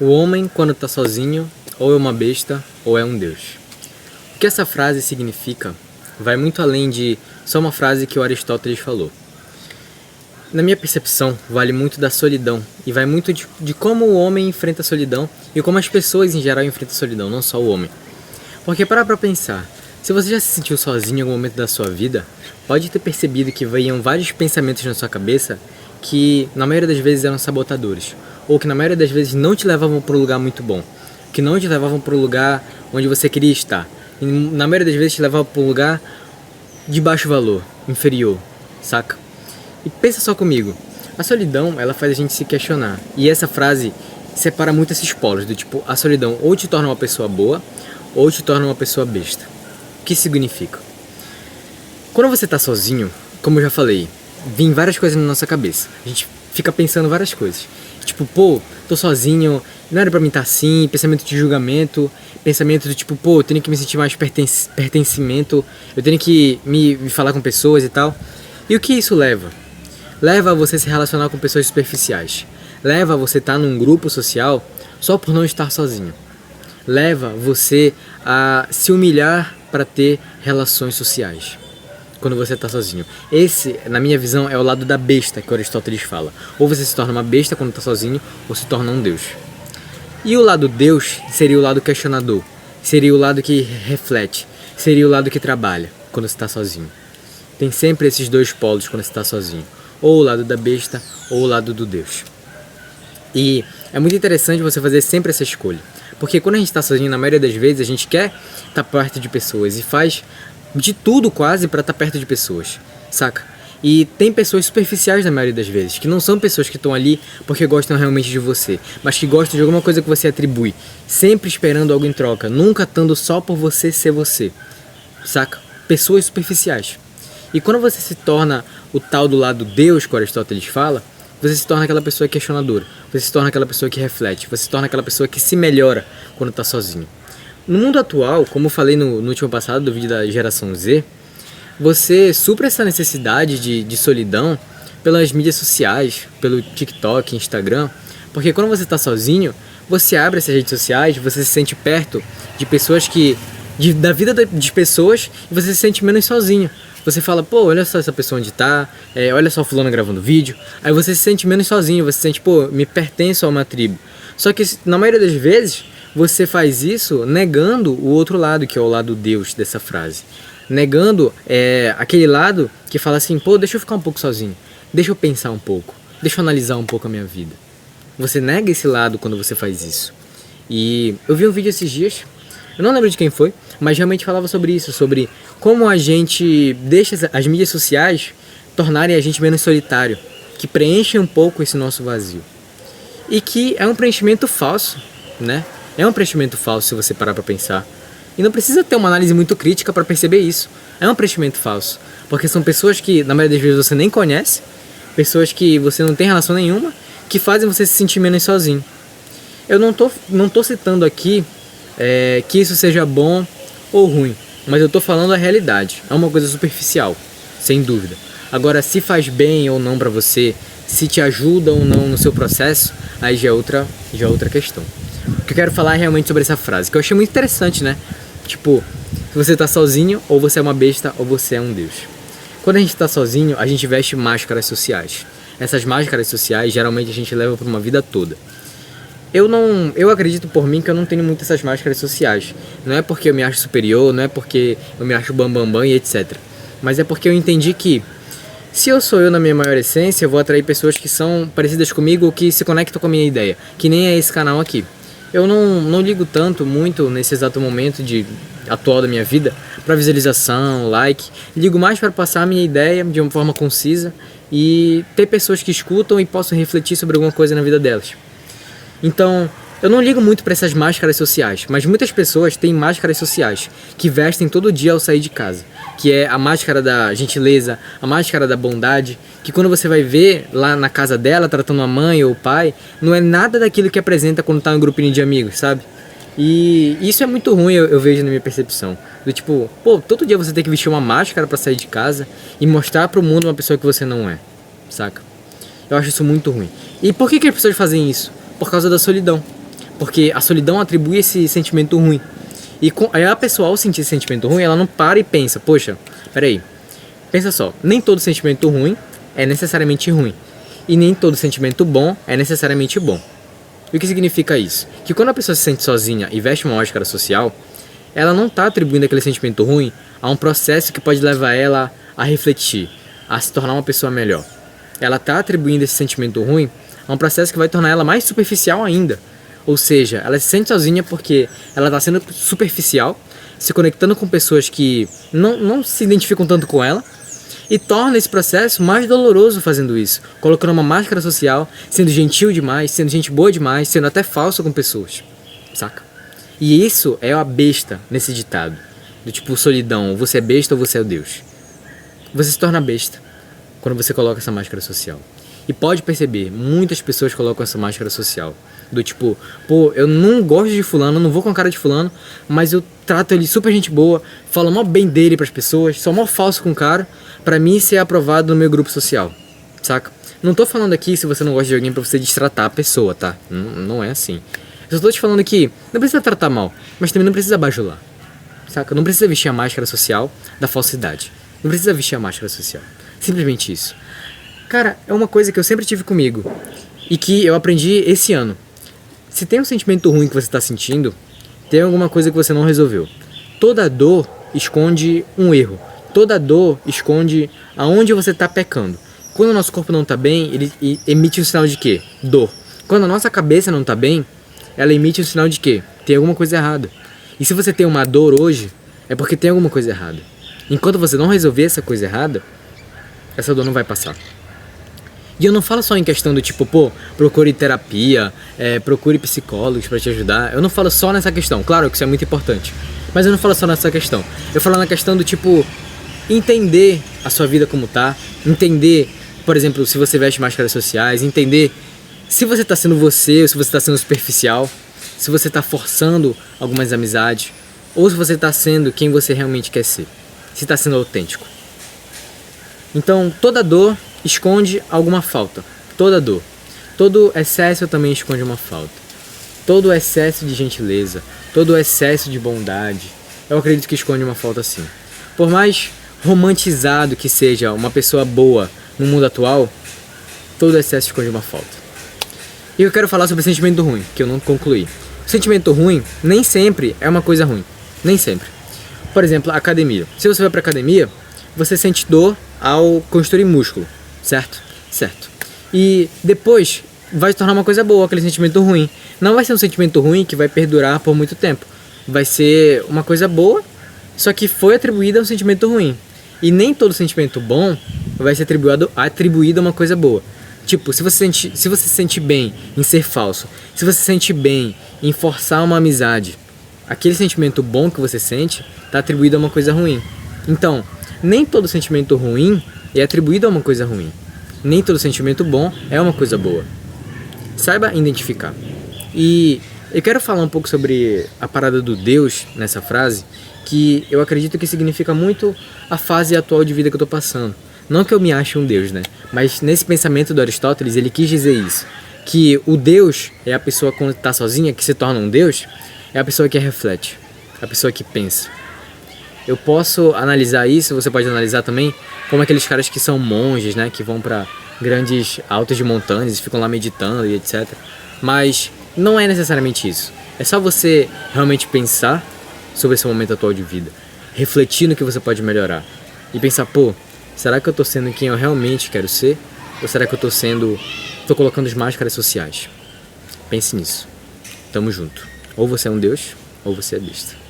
O homem, quando está sozinho, ou é uma besta, ou é um deus. O que essa frase significa vai muito além de só uma frase que o Aristóteles falou. Na minha percepção, vale muito da solidão, e vai muito de como o homem enfrenta a solidão, e como as pessoas em geral enfrentam a solidão, não só o homem. Porque para pra pensar, se você já se sentiu sozinho em algum momento da sua vida, pode ter percebido que veio vários pensamentos na sua cabeça que na maioria das vezes eram sabotadores, ou que na maioria das vezes não te levavam para um lugar muito bom, que não te levavam para o lugar onde você queria estar, e na maioria das vezes te levavam para um lugar de baixo valor, inferior, saca? E pensa só comigo, a solidão ela faz a gente se questionar, e essa frase separa muito esses polos, do tipo, a solidão ou te torna uma pessoa boa, ou te torna uma pessoa besta. O que significa? Quando você está sozinho, como eu já falei, vem várias coisas na nossa cabeça. A gente fica pensando várias coisas. Tipo, pô, tô sozinho, não era pra mim estar assim, pensamento de julgamento, pensamento do tipo, pô, eu tenho que me sentir mais pertencimento, eu tenho que me falar com pessoas e tal. E o que isso leva? Leva a você se relacionar com pessoas superficiais. Leva a você estar num grupo social só por não estar sozinho. Leva você a se humilhar para ter relações sociais quando você está sozinho. Esse, na minha visão, é o lado da besta que Aristóteles fala. Ou você se torna uma besta quando está sozinho, ou se torna um deus. E o lado deus seria o lado questionador, seria o lado que reflete, seria o lado que trabalha quando você está sozinho. Tem sempre esses dois polos quando você está sozinho. Ou o lado da besta, ou o lado do deus. E é muito interessante você fazer sempre essa escolha. Porque quando a gente está sozinho, na maioria das vezes, a gente quer estar perto de pessoas e faz de tudo quase para estar perto de pessoas, saca? E tem pessoas superficiais na maioria das vezes, que não são pessoas que estão ali porque gostam realmente de você, mas que gostam de alguma coisa que você atribui, sempre esperando algo em troca, nunca estando só por você ser você, saca? Pessoas superficiais. E quando você se torna o tal do lado Deus que Aristóteles fala, você se torna aquela pessoa questionadora, você se torna aquela pessoa que reflete, você se torna aquela pessoa que se melhora quando está sozinho. No mundo atual, como eu falei no último passado do vídeo da geração Z, você supra essa necessidade de solidão pelas mídias sociais, pelo TikTok, Instagram, porque quando você está sozinho, você abre essas redes sociais, você se sente perto de pessoas da vida de pessoas e você se sente menos sozinho. Você fala, pô, olha só essa pessoa onde tá, olha só o fulano gravando vídeo, aí você se sente menos sozinho, você se sente, pô, me pertenço a uma tribo. Só que na maioria das vezes, você faz isso negando o outro lado, que é o lado Deus dessa frase. Negando aquele lado que fala assim, pô, deixa eu ficar um pouco sozinho, deixa eu pensar um pouco, deixa eu analisar um pouco a minha vida. Você nega esse lado quando você faz isso. E eu vi um vídeo esses dias, eu não lembro de quem foi, mas realmente falava sobre isso, sobre como a gente deixa as mídias sociais tornarem a gente menos solitário, que preenchem um pouco esse nosso vazio. E que é um preenchimento falso, né? É um preenchimento falso se você parar pra pensar. E não precisa ter uma análise muito crítica para perceber isso. É um preenchimento falso. Porque são pessoas que, na maioria das vezes, você nem conhece, pessoas que você não tem relação nenhuma, que fazem você se sentir menos sozinho. Eu não tô citando aqui que isso seja bom ou ruim, mas eu tô falando a realidade. É uma coisa superficial, sem dúvida. Agora, se faz bem ou não pra você, se te ajuda ou não no seu processo, aí já é outra questão. O que eu quero falar é realmente sobre essa frase, que eu achei muito interessante, né? Tipo, se você tá sozinho, ou você é uma besta, ou você é um deus. Quando a gente tá sozinho, a gente veste máscaras sociais. Essas máscaras sociais, geralmente a gente leva por uma vida toda. Eu acredito por mim que eu não tenho muito essas máscaras sociais. Não é porque eu me acho superior, não é porque eu me acho bambambam e etc. Mas é porque eu entendi que se eu sou eu na minha maior essência, eu vou atrair pessoas que são parecidas comigo ou que se conectam com a minha ideia. Que nem é esse canal aqui. Eu não ligo muito nesse exato momento atual da minha vida para visualização, like. Ligo mais para passar a minha ideia de uma forma concisa e ter pessoas que escutam e possam refletir sobre alguma coisa na vida delas. Então, eu não ligo muito para essas máscaras sociais, mas muitas pessoas têm máscaras sociais que vestem todo dia ao sair de casa, que é a máscara da gentileza, a máscara da bondade, que quando você vai ver lá na casa dela, tratando a mãe ou o pai, não é nada daquilo que apresenta quando tá no grupinho de amigos, sabe? E isso é muito ruim, eu vejo na minha percepção. Do tipo, pô, todo dia você tem que vestir uma máscara para sair de casa e mostrar pro mundo uma pessoa que você não é, saca? Eu acho isso muito ruim. E por que as pessoas fazem isso? Por causa da solidão. Porque a solidão atribui esse sentimento ruim. E aí a pessoa, ao sentir esse sentimento ruim, ela não para e pensa, poxa, peraí, pensa só, nem todo sentimento ruim é necessariamente ruim. E nem todo sentimento bom é necessariamente bom. E o que significa isso? Que quando a pessoa se sente sozinha e veste uma máscara social, ela não está atribuindo aquele sentimento ruim a um processo que pode levar ela a refletir, a se tornar uma pessoa melhor. Ela está atribuindo esse sentimento ruim a um processo que vai tornar ela mais superficial ainda. Ou seja, ela se sente sozinha porque ela está sendo superficial, se conectando com pessoas que não se identificam tanto com ela, e torna esse processo mais doloroso fazendo isso, colocando uma máscara social, sendo gentil demais, sendo gente boa demais, sendo até falso com pessoas, saca? E isso é a besta nesse ditado, do tipo solidão, você é besta ou você é o Deus. Você se torna besta quando você coloca essa máscara social. E pode perceber, muitas pessoas colocam essa máscara social, do tipo, pô, eu não gosto de fulano, não vou com a cara de fulano, mas eu trato ele super gente boa, falo mó bem dele pras pessoas, sou mó falso com o cara, pra mim ser aprovado no meu grupo social, saca? Não tô falando aqui, se você não gosta de alguém, pra você destratar a pessoa, tá? Não é assim. Eu só tô te falando que não precisa tratar mal, mas também não precisa bajular, saca? Não precisa vestir a máscara social da falsidade. Não precisa vestir a máscara social. Simplesmente isso. Cara, é uma coisa que eu sempre tive comigo e que eu aprendi esse ano. Se tem um sentimento ruim que você está sentindo, tem alguma coisa que você não resolveu. Toda dor esconde um erro. Toda dor esconde aonde você está pecando. Quando o nosso corpo não está bem, ele emite um sinal de quê? Dor. Quando a nossa cabeça não está bem, ela emite um sinal de quê? Tem alguma coisa errada. E se você tem uma dor hoje, é porque tem alguma coisa errada. Enquanto você não resolver essa coisa errada, essa dor não vai passar. E eu não falo só em questão do tipo, pô, procure terapia, procure psicólogos pra te ajudar. Eu não falo só nessa questão, claro que isso é muito importante. Mas eu não falo só nessa questão. Eu falo na questão do tipo, entender a sua vida como tá. Entender, por exemplo, se você veste máscaras sociais. Entender se você tá sendo você ou se você tá sendo superficial. Se você tá forçando algumas amizades. Ou se você tá sendo quem você realmente quer ser. Se tá sendo autêntico. Então, toda dor esconde alguma falta. Toda dor. Todo excesso também esconde uma falta. Todo excesso de gentileza, todo excesso de bondade, eu acredito que esconde uma falta sim. Por mais romantizado que seja uma pessoa boa no mundo atual, todo excesso esconde uma falta. E eu quero falar sobre sentimento ruim, que eu não concluí. O sentimento ruim nem sempre é uma coisa ruim. Nem sempre. Por exemplo, a academia. Se você vai pra academia, você sente dor ao construir músculo. Certo? Certo. E depois vai se tornar uma coisa boa, aquele sentimento ruim. Não vai ser um sentimento ruim que vai perdurar por muito tempo. Vai ser uma coisa boa, só que foi atribuída a um sentimento ruim. E nem todo sentimento bom vai ser atribuído a uma coisa boa. Tipo, se você se sente bem em ser falso, se você se sente bem em forçar uma amizade, aquele sentimento bom que você sente está atribuído a uma coisa ruim. Então, nem todo sentimento ruim é atribuído a uma coisa ruim. Nem todo sentimento bom é uma coisa boa. Saiba identificar. E eu quero falar um pouco sobre a parada do Deus nessa frase, que eu acredito que significa muito a fase atual de vida que eu tô passando. Não que eu me ache um Deus, né? Mas nesse pensamento do Aristóteles, ele quis dizer isso. Que o Deus é a pessoa quando tá sozinha, que se torna um Deus, é a pessoa que reflete, a pessoa que pensa. Eu posso analisar isso, você pode analisar também como aqueles caras que são monges, né, que vão para grandes altos de montanhas e ficam lá meditando e etc. Mas não é necessariamente isso. É só você realmente pensar sobre esse momento atual de vida, refletir no que você pode melhorar e pensar, pô, será que eu tô sendo quem eu realmente quero ser? Ou será que eu tô colocando as máscaras sociais? Pense nisso. Tamo junto. Ou você é um Deus, ou você é besta.